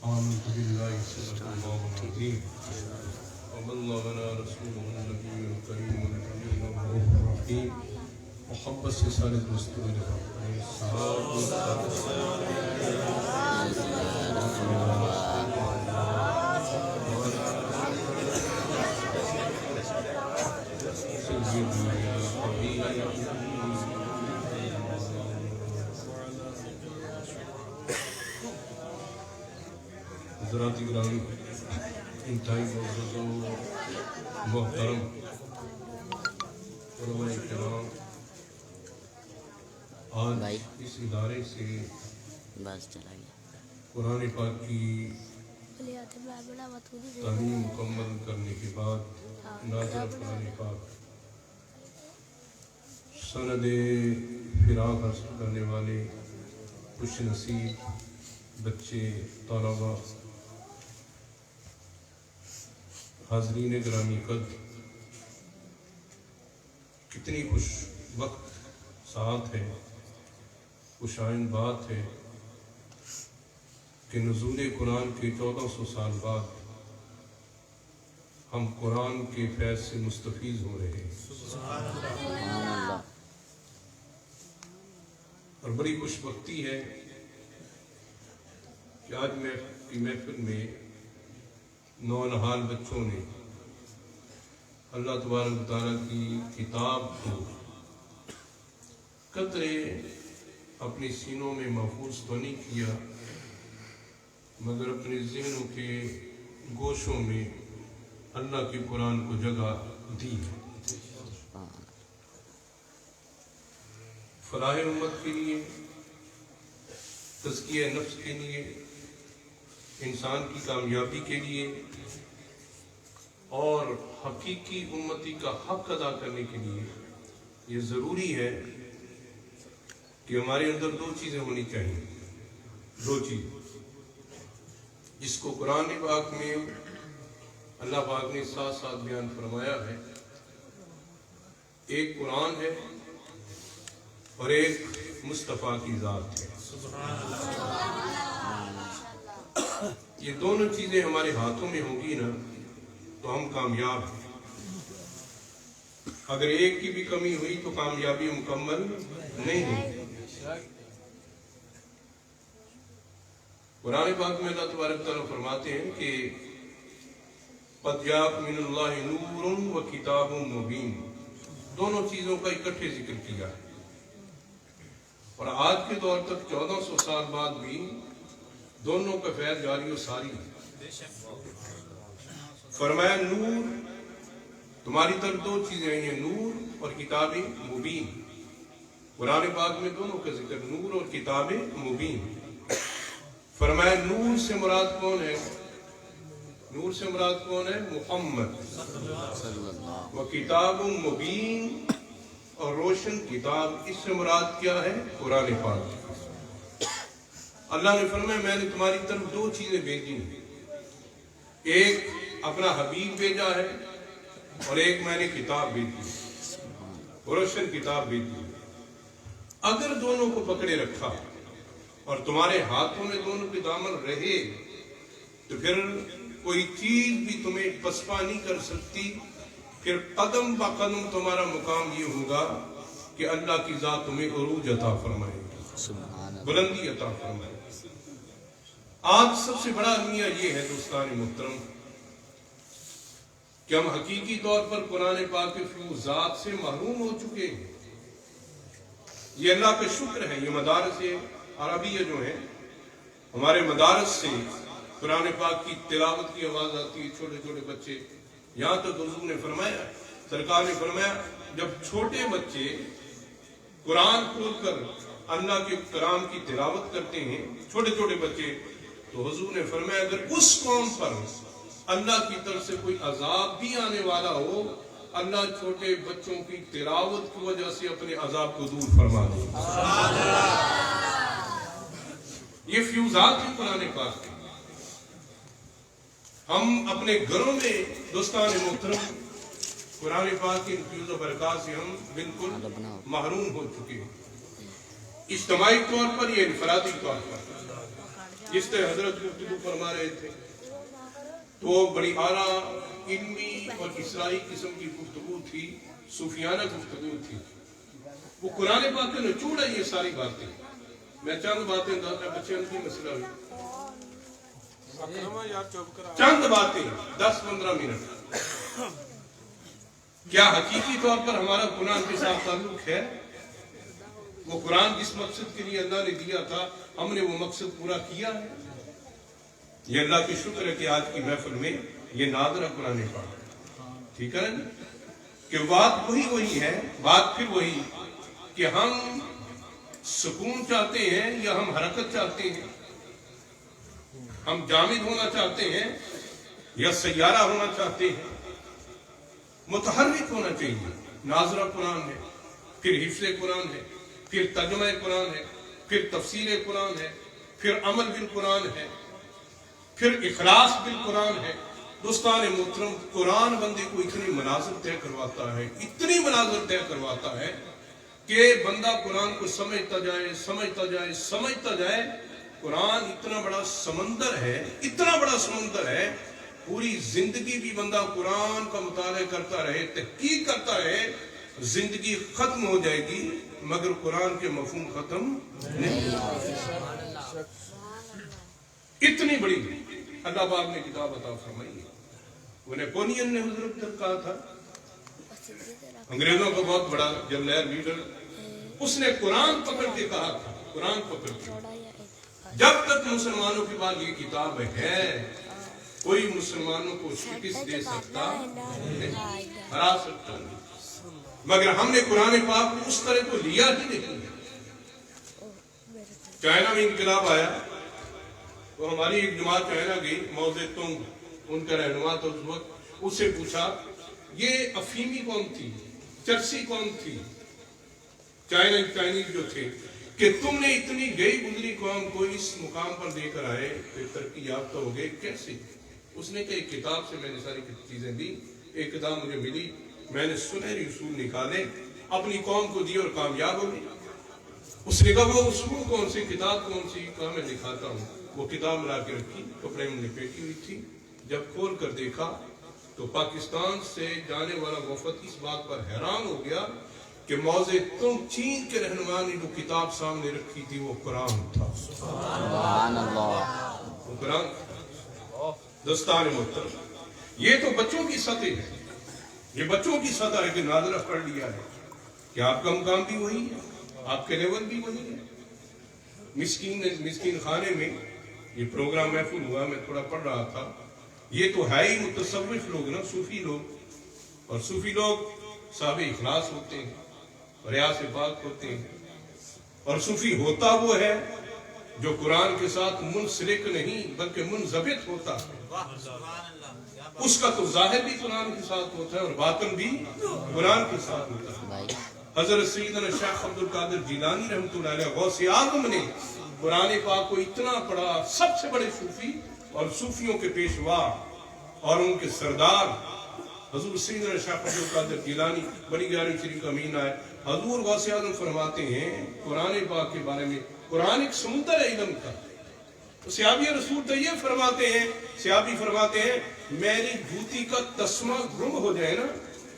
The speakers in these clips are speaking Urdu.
آمنت بالله صدق الله العظيم وبلغنا رسوله النبي الكريم الأمين الرؤوف الرحيم محبت سے سارے دوستوں نے حضرات گرامی انتہائی معزز و محترم علماء کرام، آج اس ادارے سے قرآن پاک کی تعلیم مکمل کرنے کے بعد ناظر قرآن پاک سند فراغ حاصل کرنے والے خوش نصیب بچے، طلباء، حاضرین گرامی قدر، کتنی خوش وقت ساتھ ہے، خوش آئند بات ہے کہ نزول قرآن کے 1400 سال بعد ہم قرآن کے فیض سے مستفیض ہو رہے ہیں اور بڑی خوش بختی ہے کہ آج محفل میں نونہال بچوں نے اللہ تبارک و تعالیٰ کی کتاب کو قطرے اپنی سینوں میں محفوظ تو نہیں کیا، مگر اپنے ذہنوں کے گوشوں میں اللہ کے قرآن کو جگہ دی ہے۔ فلاح امت کے لیے، تزکیہ نفس کے لیے، انسان کی کامیابی کے لیے اور حقیقی امتی کا حق ادا کرنے کے لیے یہ ضروری ہے کہ ہمارے اندر دو چیزیں ہونی چاہیے، دو چیز جس کو قرآن پاک میں اللہ پاک نے ساتھ ساتھ بیان فرمایا ہے۔ ایک قرآن ہے اور ایک مصطفیٰ کی ذات ہے۔ یہ دونوں چیزیں ہمارے ہاتھوں میں ہوں گی نا تو ہم کامیاب ہیں۔ اگر ایک کی بھی کمی ہوئی تو کامیابی مکمل نہیں ہوئی۔ قرآن پاک میں اللہ تبارک تعالیٰ فرماتے ہیں کہ قَدْ جَاءَكُم مِّنَ اللَّهِ نُورٌ وَكِتَابٌ مُّبِينٌ، دونوں چیزوں کا اکٹھے ذکر کیا ہے اور آج کے دور تک 1400 سال بعد بھی دونوں کا فیض جاری و ساری ہے۔ فرمایا نور، تمہاری طرف دو چیزیں ہیں، نور اور کتاب مبین۔ قرآن پاک میں دونوں کا ذکر، نور اور کتاب مبین۔ فرمایا نور سے مراد کون ہے؟ نور سے مراد کون ہے؟ محمد۔ وہ کتاب مبین اور روشن کتاب، اس سے مراد کیا ہے؟ قرآن پاک۔ اللہ نے فرمایا میں نے تمہاری طرف دو چیزیں بھیجی ہیں، ایک اپنا حبیب بھیجا ہے اور ایک میں نے کتاب بھیجی ہے، روشن کتاب بھیجی ہے۔ اگر دونوں کو پکڑے رکھا اور تمہارے ہاتھوں میں دونوں کے دامن رہے تو پھر کوئی چیز بھی تمہیں پسپا نہیں کر سکتی، پھر قدم با قدم تمہارا مقام یہ ہوگا کہ اللہ کی ذات تمہیں عروج عطا فرمائے گی، بلندی عطا فرمائے گی۔ آج سب سے بڑا المیہ یہ ہے دوستان محترم کہ ہم حقیقی طور پر قرآن پاک کے فیوزات سے محروم ہو چکے ہیں۔ یہ اللہ کا شکر ہے، یہ مدارس عربیہ جو ہیں، ہمارے مدارس سے قرآن پاک کی تلاوت کی آواز آتی ہے، چھوٹے چھوٹے بچے، یہاں تک حضور نے فرمایا، سرکار نے فرمایا جب چھوٹے بچے قرآن کھول کر اللہ کے کلام کی تلاوت کرتے ہیں، چھوٹے چھوٹے بچے، تو حضور نے فرمایا اگر اس قوم پر اللہ کی طرف سے کوئی عذاب بھی آنے والا ہو، اللہ چھوٹے بچوں کی تلاوت کی وجہ سے اپنے عذاب کو دور فرما دے۔ یہ فیوزات ہیں قرآن پاک کے۔ ہم اپنے گھروں میں دوستان محترم قرآن پاک کی فیوز و برکات سے ہم بالکل محروم ہو چکے ہیں، اجتماعی طور پر یا انفرادی طور پر۔ جس طرح حضرت گفتگو فرما رہے تھے تو بڑی اعلیٰ علمی اور اصلاحی قسم کی گفتگو تھی، صوفیانہ گفتگو تھی. وہ قرآن پاک کا نچوڑ ہے یہ ساری باتیں. میں چند باتیں بچے کی مسئلہ ہوئی، چند باتیں 10-15 منٹ. کیا حقیقی طور پر ہمارا قرآن کے ساتھ تعلق ہے؟ وہ قرآن جس مقصد کے لیے اللہ نے دیا تھا ہم نے وہ مقصد پورا کیا ہے؟ یہ اللہ کی شکر ہے کہ آج کی محفل میں یہ نادرہ قرآن پاک. ٹھیک ہے نا کہ بات وہی ہے، بات پھر وہی کہ ہم سکون چاہتے ہیں یا ہم حرکت چاہتے ہیں، ہم جامد ہونا چاہتے ہیں یا سیارہ ہونا چاہتے ہیں. متحرک ہونا چاہیے. ناظرہ قرآن ہے، پھر حفظ قرآن ہے، پھر ترجمہ قرآن ہے، پھر تفسیر قرآن ہے، پھر عمل بالقرآن ہے، پھر اخلاص بالقرآن ہے. دوستان محترم، قرآن بندے کو اتنی مناظر طے کرواتا ہے، اتنی مناظر طے کرواتا ہے کہ بندہ قرآن کو سمجھتا جائے. قرآن اتنا بڑا سمندر ہے، اتنا بڑا سمندر ہے، پوری زندگی بھی بندہ قرآن کا مطالعہ کرتا رہے، تحقیق کرتا رہے، زندگی ختم ہو جائے گی مگر قرآن کے مفہوم ختم نہیں. اتنی بڑی اللہ پاک نے کتاب عطا فرمائی ہے. وہ نیپولین نے حضرت تک کہا تھا، انگریزوں کا بہت بڑا جرنیل لیڈر، اس نے قرآن پکڑ کے کہا تھا، قرآن پکڑ کے جب تک مسلمانوں کے بعد یہ کتاب ہے کوئی مسلمانوں کو شکست دے سکتا نہیں، ہرا سکتا نہیں. مگر ہم نے قرآن پاک کو اس طرح کو لیا ہی نہیں. چائنا میں انقلاب آیا تو ہماری ایک جماعت چائنا گئی، موزے تنگ ان کا رہنما تھا اس وقت. اس سے پوچھا یہ افیمی قوم تھی، چرسی قوم تھی، چائنیز جو تھے، کہ تم نے اتنی گئی گزری قوم کو اس مقام پر دے کر آئے کہ ترقی یافتہ ہو گئے کیسے؟ اس نے کہا ایک کتاب سے میں نے ساری چیزیں دی، ایک کتاب مجھے ملی، میں نے سنہری اصول نکالے، اپنی قوم کو دی اور کامیاب ہو گئی. اس نے کہا وہ اصول کون سی، کتاب کون سی؟ کہا میں دکھاتا ہوں. وہ کتاب لا کے رکھی، کپڑے میں لپیٹی ہوئی تھی. جب کھول کر دیکھا تو پاکستان سے جانے والا وفد اس بات پر حیران ہو گیا کہ موزے تنگ چین کے رہنما نے جو کتاب سامنے رکھی تھی وہ قرآن تھا. سبحان اللہ، وہ قرآن. دوستان محترم، یہ تو بچوں کی سطح ہے، یہ بچوں کی سطح ہے کہ ناظرہ پڑھ لیا ہے کہ آپ کا مقام بھی وہی ہے، آپ کے لیول بھی وہی ہے. مسکین خانے میں یہ پروگرام محفوظ ہوا، میں تھوڑا پڑھ رہا تھا. یہ تو ہے ہی متصوف لوگ نا، صوفی لوگ، اور صوفی لوگ صاحب اخلاص ہوتے ہیں، ریاض پاک ہوتے ہیں. اور صوفی ہوتا وہ ہے جو قرآن کے ساتھ منسلک نہیں بلکہ منضبط ہوتا ہے. اس کا تو ظاہر بھی قرآن کے ساتھ ہوتا ہے اور باطن بھی قرآن کے ساتھ ہوتا ہے. حضرت سیدنا شیخ عبد القادر جیلانی رحمۃ اللہ علیہ غوث اعظم نے قرآن پاک کو اتنا پڑھا، سب سے بڑے صوفی اور صوفیوں کے پیشوا اور ان کے سردار حضور سیدنا شیخ عبد القادر جیلانی بڑی گیارہویں شریف کا مہینہ ہے. حضور غوث اعظم فرماتے ہیں قرآن پاک کے بارے میں، قرآن ایک سمندر ہے علم کا. صحابی رسول طیب صحابی فرماتے ہیں میری جوتی کا تسمہ گم ہو جائے نا،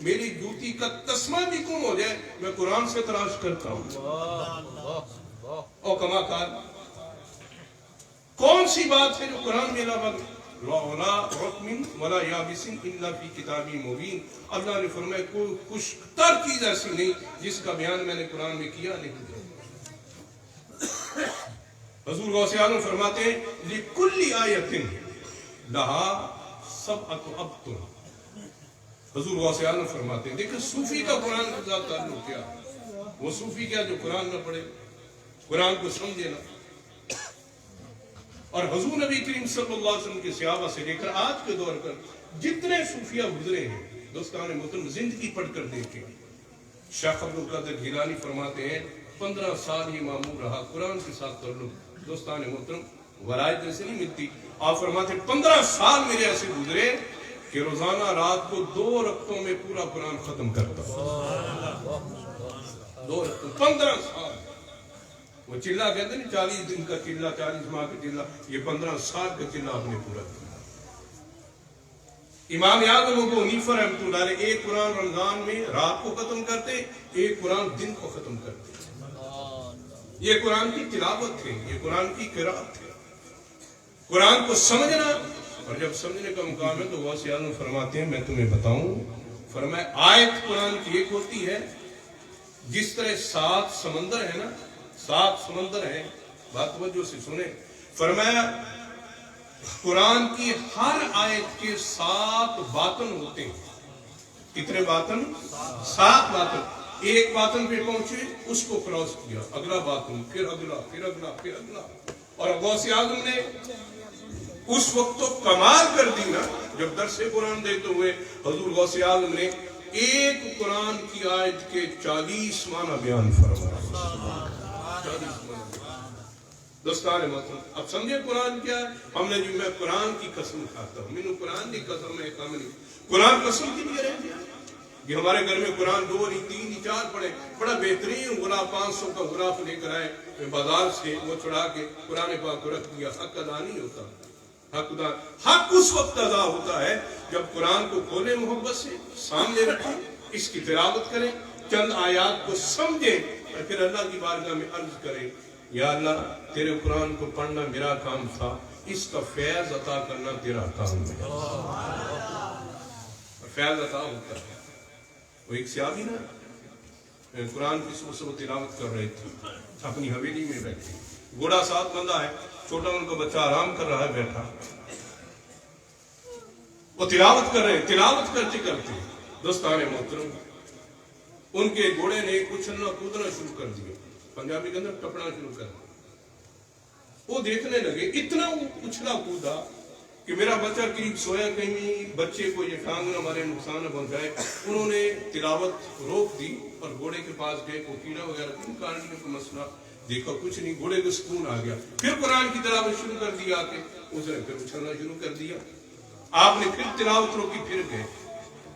میری جوتی کا تسمہ بھی گم ہو جائے، میں قرآن سے تلاش کرتا ہوں. او کما کار، کون سی بات ہے جو قرآن میں علاوہ وَلَا رَقْمٍ وَلَا يَابِسٍ إِلَّا فِي كِتَابٍ مُبِينٍ. اللہ نے فرمایا کوئی خشکتر چیز ایسی نہیں جس کا بیان میں نے قرآن میں کیا نہیں. حضور غوث اعظم فرماتے ہیں لِكُلِّ آیَةٍ لَهَا سَبْعَةُ أَبْطُنٍ. حضور غوث اعظم فرماتے ہیں دیکھیں صوفی کا قرآن کے ساتھ تعلق کیا. وہ صوفی کیا جو قرآن نہ پڑھے، قرآن کو سمجھے نہ. اور حضور نبی کریم صلی اللہ علیہ وسلم کے صحابہ سے لے کر آج کے دور پر جتنے صوفیہ گزرے ہیں دوستان محترم زندگی پڑھ کر دیکھیں. شیخ عبد القادر جیلانی فرماتے ہیں 15 سال یہ معمول رہا قرآن کے ساتھ تعلق. دوستان محترم ولایت ایسے نہیں ملتی. آپ فرماتے ہیں 15 سال میرے ایسے گزرے کہ روزانہ رات کو 2 رکعتوں میں پورا قرآن ختم کرتا. 2 رکعتوں 15 سال وہ چلہ کہتے ہیں 40 دن کا چلہ، 40 ماہ کا چلہ، یہ 15 سال کا چلہ آپ نے پورا کیا۔ امام اعظم ابو حنیفہ رحمۃ اللہ علیہ ایک قرآن رمضان میں رات کو ختم کرتے، ایک قرآن دن کو ختم کرتے۔ یہ قرآن کی تلاوت ہے، یہ قرآن کی قرات ہے۔ قرآن کو سمجھنا، اور جب سمجھنے کا مقام ہے تو غوث اعظم فرماتے ہیں میں تمہیں بتاؤں، فرمایا آیت قرآن کی ایک ہوتی ہے جس طرح 7 سمندر ہے نا، 7 سمندر ہیں، بات توجہ سے سنیں، فرمایا قرآن کی ہر آیت کے 7 باطن ہوتے ہیں۔ کتنے باطن؟ 7 باطن۔ ایک باطن پہ پہنچے، اس کو کراس کیا، اگلا باطن، پھر اگلا، پھر اگلا، پھر اگلا، اور غوث اعظم نے اس وقت تو کمال کر دی نا، جب درس قرآن دیتے ہوئے حضور غوث اعظم نے ایک قرآن کی آیت کے 40 معنی بیان فرمایا۔ دوستان محترم، اب سمجھے قرآن کیا ہے؟ ہم نے جو میں قرآن کی قسم کھاتا ہوں، مینو قرآن کی قسم ہے کام نہیں، قرآن قسم کی لیے رہ گیا کہ ہمارے گھر میں قرآن 2 نہیں 3 نہیں 4 پڑھے، بڑا بہترین غلاف 500 کا غلاف لے کر آئے بازار سے، وہ چھڑا کے قرآن پاک کو رکھ دیا۔ حق ادا نہیں ہوتا، حق اس وقت ادا ہوتا ہے جب قرآن کو کھولیں، محبت سے سامنے رکھیں، اس کی تلاوت کریں، چند آیات کو سمجھیں، اور پھر اللہ کی بارگاہ میں عرض کریں یا اللہ تیرے قرآن کو پڑھنا میرا کام تھا، اس کا فیض عطا کرنا تیرا کام ہے۔ فیض عطا ہوتا ہے۔ وہ ایک صحابی نا قرآن کی صبح تلاوت کر رہے تھے، اپنی حویلی میں بیٹھے، گھوڑا ساتھ بندہ ہے، چھوٹا ان کا بچہ آرام کر رہا ہے بیٹھا، وہ تلاوت کر رہے ہیں، تلاوت کرتے کرتے دوستان محترم ان کے گھوڑے نے اچھلنا کودنا شروع کر دیا، پنجابی کے اندر ٹپنا شروع کر دیا۔ وہ دیکھنے لگے، اتنا اچھلا کودا کہ میرا بچہ قریب سویا، کہیں بچے کو یہ ٹانگ نہ مارے، نقصان نہ پہنچائے۔ انہوں نے تلاوت روک دی اور گھوڑے کے پاس گئے، کو کیڑا وغیرہ کوئی کاٹنے کا کوئی مسئلہ دیکھا، کچھ نہیں، گھوڑے کو سکون آ گیا۔ پھر قرآن کی تلاوت شروع کر دیا کہ اس نے پھر اچھلنا شروع کر دیا۔ آپ نے پھر تلاوت روکی، پھر گئے۔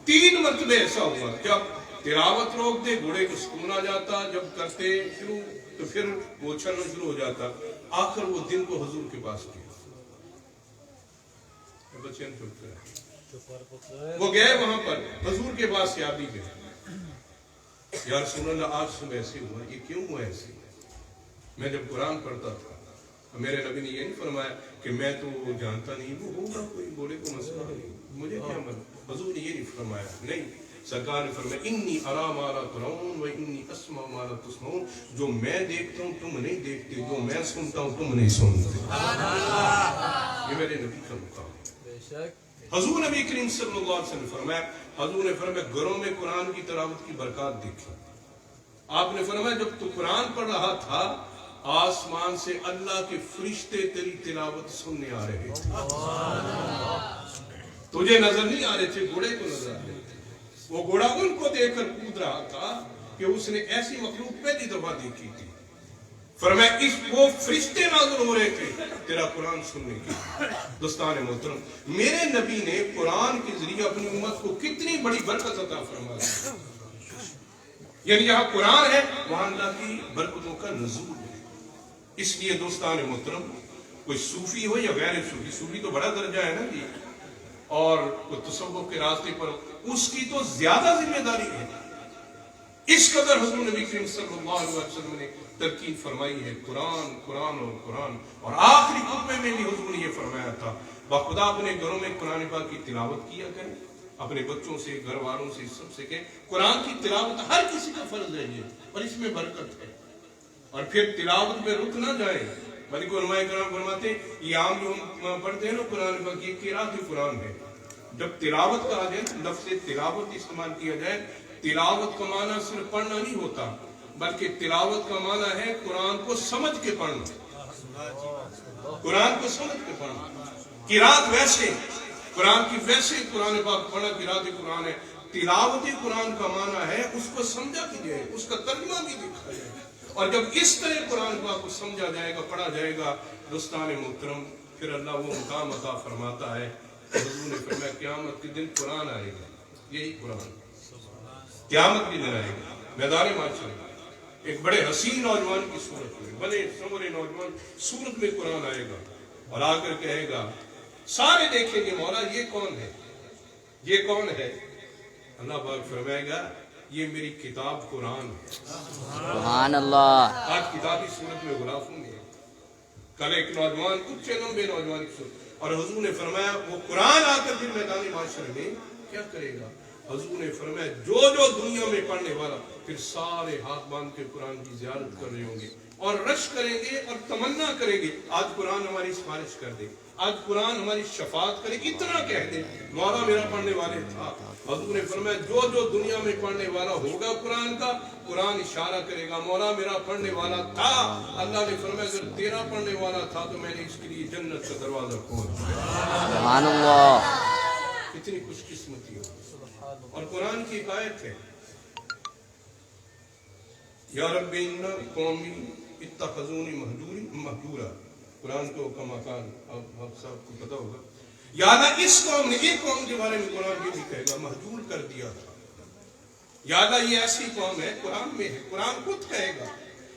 3 مرتبہ ایسا ہوا، جب تلاوت روک دے گھوڑے کو سکون آ جاتا، جب کرتے شروع تو پھر وہ اچھلنا شروع ہو جاتا۔ آخر وہ دن کو حضور کے پاس گیا، وہ گئے وہاں پر حضور کے پاس، صحابی گئے، یا رسول اللہ آج صبح ایسے ہوا، یہ کیوں ہوا ایسے؟ میں جب قرآن پڑھتا تھا میرے نبی نے یہ نہیں فرمایا کہ میں تو جانتا نہیں، وہ ہوگا کوئی گھوڑے کو مسئلہ نہیں، مجھے کیا مطلب؟ حضور نے یہ نہیں فرمایا، نہیں، سرکار نے فرمایا انی ارا ما لا ترون و انی اسمع ما لا تسمعون، جو میں دیکھتا ہوں تم نہیں دیکھتے، جو میں سنتا ہوں تم نہیں سنتے۔ یہ میرے نبی کا مقام ہے۔ حضور نبی کریم صلی اللہ علیہ وسلم نے فرمایا، حضور نے فرمایا گھروں میں قرآن کی تلاوت کی برکات دیکھی۔ آپ نے فرمایا جب تو قرآن پڑھ رہا تھا، آسمان سے اللہ کے فرشتے تیری تلاوت سننے آ رہے تھے، تجھے نظر نہیں آ رہے تھے، گھوڑے کو نظر آ رہے تھے۔ وہ گھوڑا ان کو دیکھ کر کود رہا تھا کہ اس نے ایسی مخلوق پہلی دفعہ دیکھی تھی۔ فرمایا اس وہ فرشتے نازل ہو رہے تھے تیرا قرآن سننے کے۔ دوستان محترم، میرے نبی نے قرآن کے ذریعے اپنی امت کو کتنی بڑی برکت عطا فرمایا، یعنی جہاں قرآن ہے وہاں اللہ کی برکتوں کا نزول ہے۔ اس لیے دوستان محترم، کوئی صوفی ہو یا غیر صوفی، صوفی تو بڑا درجہ ہے نا جی، اور کوئی تصوف کے راستے پر، اس کی تو زیادہ ذمہ داری ہے۔ اس قدر حضور نبی کریم صلی اللہ علیہ وسلم نے ترکیب فرمائی ہے، قرآن قرآن اور قرآن، اور آخری خطبے میں بھی حضور نے یہ فرمایا تھا، باخدا اپنے گھروں میں قرآن پاک کی تلاوت کیا کریں، اپنے بچوں سے، گھر والوں سے، سب سے کہیں قرآن کی تلاوت ہر کسی کا فرض ہے یہ، اور اس میں برکت ہے۔ اور پھر تلاوت میں رک نہ جائے، بلکہ علماء کرام فرماتے ہیں یہ عام جو ہم پڑھتے ہیں نا قرآن پاک، یہ قرات قرآن ہے۔ جب تلاوت کہا جائے، لفظ تلاوت استعمال کیا جائے، تلاوت کا معنی صرف پڑھنا نہیں ہوتا، بلکہ تلاوت کا معنی ہے قرآن کو سمجھ کے پڑھنا، قرآن کو سمجھ کے پڑھنا۔ قرات ویسے قرآن کی ویسے قرآن پاک پڑھنا قرات قرآن ہے، تلاوت قرآن کا معنی ہے اس کو سمجھا بھی جائے، اس کا ترجمہ بھی دیکھا جائے، اور جب اس طرح قرآن پاک کو سمجھا جائے گا، پڑھا جائے گا، دوستان محترم، پھر اللہ وہ مقام عطا فرماتا ہے۔ حضور نے فرمایا قیامت کے دن قرآن آئے گا، یہی قرآن قیامت کے دن آئے گا، میدان محشر ایک بڑے حسین نوجوان کی صورت میں، بڑے سمرے نوجوان صورت میں قرآن آئے گا اور آ کر کہے گا، سارے دیکھیں گے مولا یہ کون ہے، یہ کون ہے؟ اللہ پاک فرمائے گا یہ میری کتاب قرآن ہے۔ سبحان اللہ۔ آج کتابی صورت میں غلاف ہوں گے، کل ایک نوجوان، کچھ لمبے نوجوان کی صورت، اور حضور نے فرمایا وہ قرآن آ کر پھر میدان معاشر میں کیا کرے گا؟ حضور نے فرمایا جو جو دنیا میں پڑھنے والا پھر سارے ہاتھ باندھ کے قرآن کی زیارت کر رہے ہوں گے اور رش کریں گے اور تمنا کریں گے آج قرآن ہماری سفارش کر دے، آج قرآن ہماری شفاعت کرے، اتنا کہہ دے مولا میرا پڑھنے والے تھا۔ حضور نے فرمایا جو جو دنیا میں پڑھنے والا ہوگا قرآن کا، قرآن اشارہ کرے گا مولا میرا پڑھنے والا تھا۔ اللہ نے فرمایا اگر تیرا پڑھنے والا تھا تو میں نے اس کے لیے جنت کا دروازہ کھول دیا۔ سبحان اللہ۔ کتنی خوش قسمتی ہو۔ اور قرآن کی ایک آیت ہے، یا رب ان قومی اتخذونی مہجورا، قرآن کو کما کان، اب آپ صاحب کو پتا ہوگا، یا اللہ اس قوم نے، ایک قوم کے بارے میں قرآن یہ بھی کہے گا مہجور کر دیا تھا، یا اللہ یہ ایسی قوم ہے، قرآن میں ہے، قرآن خود کہے گا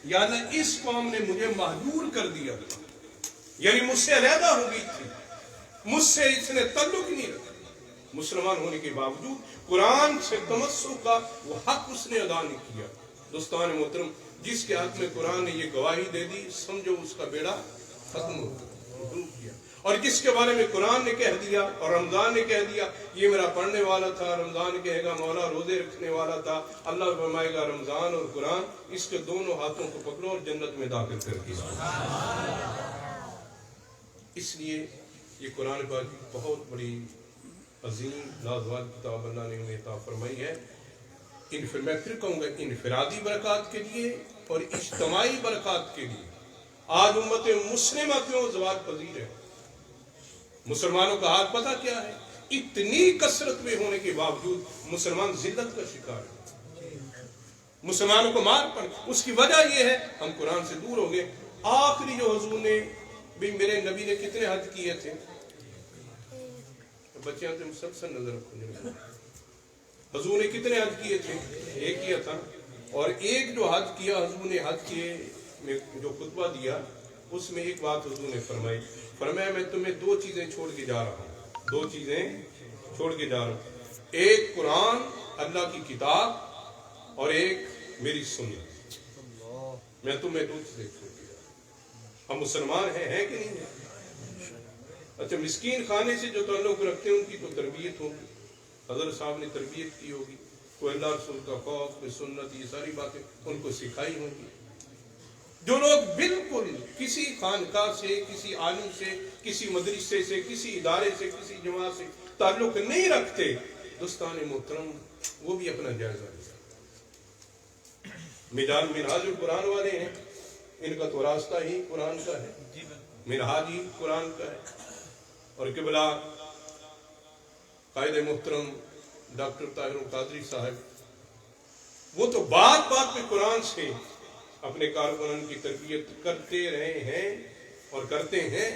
یا اللہ اس قوم نے مجھے مہجور کر دیا تھا، یعنی مجھ سے علیحدہ ہو گئی تھی، مجھ سے اس نے تعلق نہیں رکھا، مسلمان ہونے کے باوجود قرآن سے تمسک کا وہ حق اس نے ادا نہیں کیا۔ دوستان محترم، جس کے حق میں قرآن نے یہ گواہی دے دی سمجھو اس کا بیڑا ختم ہو گیا، اور جس کے بارے میں قرآن نے کہہ دیا اور رمضان نے کہہ دیا یہ میرا پڑھنے والا تھا، رمضان کہے گا مولا روزے رکھنے والا تھا، اللہ فرمائے گا رمضان اور قرآن اس کے دونوں ہاتھوں کو پکڑو اور جنت میں داخل کر دیا۔ اس لیے یہ قرآن پاک کی بہت بڑی عظیم لازوال کتاب اللہ نے انہیں عطا فرمائی ہے، میں پھر کہوں گا انفرادی برکات کے لیے اور اجتماعی برکات کے لیے۔ آج امت مسلمہ کیوں زوال پذیر ہے؟ مسلمانوں کا حال پتہ کیا ہے؟ اتنی کثرت میں ہونے کے باوجود مسلمان ذلت کا شکار ہے، مسلمانوں کو مار پڑ، اس کی وجہ یہ ہے ہم قرآن سے دور ہو گئے۔ آخری جو حضور نے بھی میرے نبی نے کتنے حج کیے تھے؟ بچیاں تم سب سے نظر رکھو، حضور نے کتنے حج کیے تھے؟ ایک کیا تھا، اور ایک جو حج کیا حضور نے، حج کیے میں جو خطبہ دیا اس میں ایک بات حضور نے فرمائی، فرمایا میں تمہیں دو چیزیں چھوڑ کے جا رہا ہوں، دو چیزیں چھوڑ کے جا رہا ہوں، ایک قرآن اللہ کی کتاب اور ایک میری سنت، میں تمہیں دو چیزیں چھوڑ کے جا رہا ہوں۔ ہم مسلمان ہیں کہ نہیں ہیں؟ اچھا مسکین خانے سے جو تعلق رکھتے ہیں ان کی تو تربیت ہوگی، حضرت صاحب نے تربیت کی ہوگی، کوئی اللہ رسول کا خوف، کوئی سنت، یہ ساری باتیں ان کو سکھائی ہوں گی۔ جو لوگ بالکل کسی خانقاہ سے، کسی عالم سے، کسی مدرسے سے، کسی ادارے سے، کسی جماعت سے تعلق نہیں رکھتے، دوستان محترم وہ بھی اپنا جائزہ لیں۔ منہاج القرآن والے ہیں، ان کا تو راستہ ہی قرآن کا ہے، منہاج ہی قرآن کا ہے، اور قبلہ قائد محترم ڈاکٹر طاہر القادری صاحب، وہ تو بات بات میں قرآن سے اپنے کارکنان کی تربیت کرتے رہے ہیں اور کرتے ہیں۔